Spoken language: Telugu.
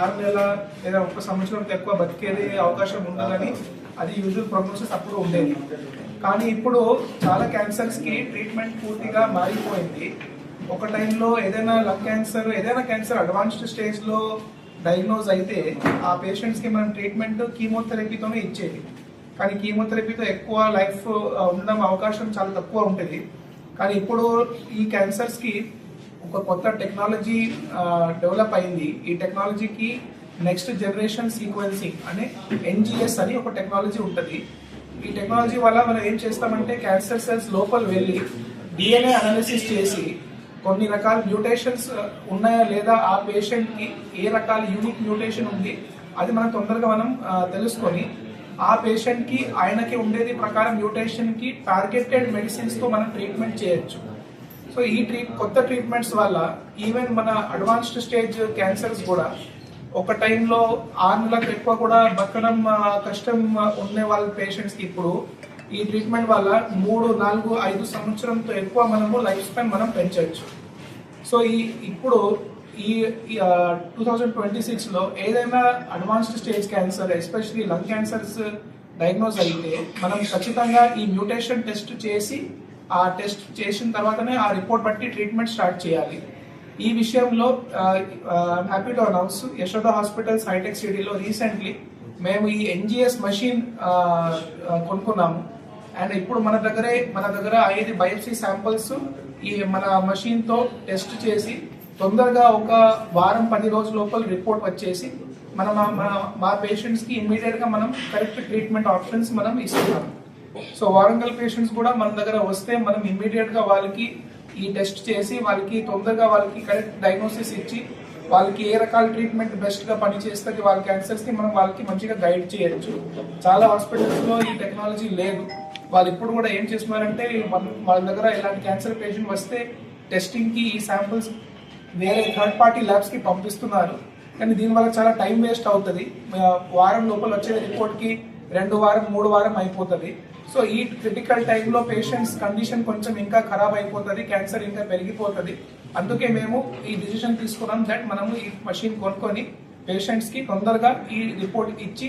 6 నెలల లేదా 1 సంవత్సరం ఎక్కువ బతికేది అవకాశం ఉండదని అది యూజువల్ ప్రోగ్నోసిస్ అప్పుడు ఉండేది. కానీ ఇప్పుడు చాలా క్యాన్సర్స్కి ట్రీట్మెంట్ పూర్తిగా మారిపోయింది. ఒక టైంలో ఏదైనా లంగ్ క్యాన్సర్, ఏదైనా క్యాన్సర్ అడ్వాన్స్డ్ స్టేజ్లో డయాగ్నోజ్ అయితే ఆ పేషెంట్స్కి మనం ట్రీట్మెంట్ కీమోథెరపీతోనే ఇచ్చేది. కానీ కీమోథెరపీతో ఎక్కువ లైఫ్ ఉండడం అవకాశం చాలా తక్కువ ఉంటుంది. కానీ ఇప్పుడు ఈ క్యాన్సర్స్కి ఒక కొత్త టెక్నాలజీ డెవలప్ అయింది. ఈ టెక్నాలజీకి నెక్స్ట్ జనరేషన్ సీక్వెన్సింగ్ అనే NGS అని ఒక టెక్నాలజీ ఉంటుంది. ఈ టెక్నాలజీ వల్ల మనం ఏం చేస్తామంటే క్యాన్సర్ సెల్స్ లోపల వెళ్ళి DNA అనాలిసిస్ చేసి కొన్ని రకాల మ్యూటేషన్స్ ఉన్నాయా లేదా, ఆ పేషెంట్కి ఏ రకాల యూనిక్ మ్యూటేషన్ ఉంది అది మనం తొందరగా మనం తెలుసుకొని ఆ పేషెంట్కి ఆయనకి ఉండేది ప్రకారం మ్యూటేషన్కి టార్గెటెడ్ మెడిసిన్స్తో మనం ట్రీట్మెంట్ చేయొచ్చు. సో ఈ కొత్త ట్రీట్మెంట్స్ వల్ల ఈవెన్ మన అడ్వాన్స్డ్ స్టేజ్ క్యాన్సర్స్ కూడా ఒక టైంలో 6 నెలలకు ఎక్కువ కూడా బతకడం కష్టం ఉండే వాళ్ళ పేషెంట్స్కి ఇప్పుడు ఈ ట్రీట్మెంట్ వల్ల 3, 4, 5 సంవత్సరంతో ఎక్కువ మనము లైఫ్ స్పాన్ మనం పెంచవచ్చు. సో ఇప్పుడు ఈ 2026లో ఏదైనా advanced stage cancer, especially lung cancers diagnose అయితే మనం ఖచ్చితంగా ఈ మ్యూటేషన్ టెస్ట్ చేసి ఆ టెస్ట్ చేసిన తర్వాతనే ఆ రిపోర్ట్ బట్టి ట్రీట్మెంట్ స్టార్ట్ చేయాలి. ఈ విషయంలో happy to announce Yashoda hospitals hitech సిటీలో రీసెంట్లీ మేము ఈ NGS మెషిన్ కొనుక్కున్నాము. అండ్ ఇప్పుడు మన దగ్గర 5 బయోప్సీ శాంపిల్స్ ఈ మన మెషిన్తో టెస్ట్ చేసి తొందరగా ఒక వారం 10 రోజుల లోపల రిపోర్ట్ వచ్చేసి మనం మా పేషెంట్స్కి ఇమ్మీడియట్గా మనం కరెక్ట్ ట్రీట్మెంట్ ఆప్షన్స్ మనం ఇస్తున్నాం. సో వారంగల్ పేషెంట్స్ కూడా మన దగ్గర వస్తే మనం ఇమ్మీడియట్గా వాళ్ళకి ఈ టెస్ట్ చేసి వాళ్ళకి తొందరగా వాళ్ళకి కరెక్ట్ డయాగ్నోసిస్ ఇచ్చి వాళ్ళకి ఏ రకాల ట్రీట్మెంట్ బెస్ట్గా పనిచేస్తుంది వాళ్ళ క్యాన్సర్స్కి మనం వాళ్ళకి మంచిగా గైడ్ చేయొచ్చు. చాలా హాస్పిటల్స్లో ఈ టెక్నాలజీ లేదు. వాళ్ళు ఇప్పుడు కూడా ఏం చేస్తున్నారంటే వాళ్ళ దగ్గర ఇలాంటి క్యాన్సర్ పేషెంట్ వస్తే టెస్టింగ్కి ఈ శాంపిల్స్ వేరే థర్డ్ పార్టీ ల్యాబ్స్కి పంపిస్తున్నారు. కానీ దీనివల్ల చాలా టైం వేస్ట్ అవుతుంది. వారం లోపల వచ్చే రిపోర్ట్కి 2 వారం 3 వారం అయిపోతుంది. సో ఈ క్రిటికల్ టైంలో పేషెంట్స్ కండిషన్ కొంచెం ఇంకా ఖరాబ్ అయిపోతుంది, క్యాన్సర్ ఇంకా పెరిగిపోతుంది. అందుకే మేము ఈ డిసిషన్ తీసుకున్నాం దట్ మనము ఈ మషిన్ కొనుక్కొని పేషెంట్స్కి తొందరగా ఈ రిపోర్ట్ ఇచ్చి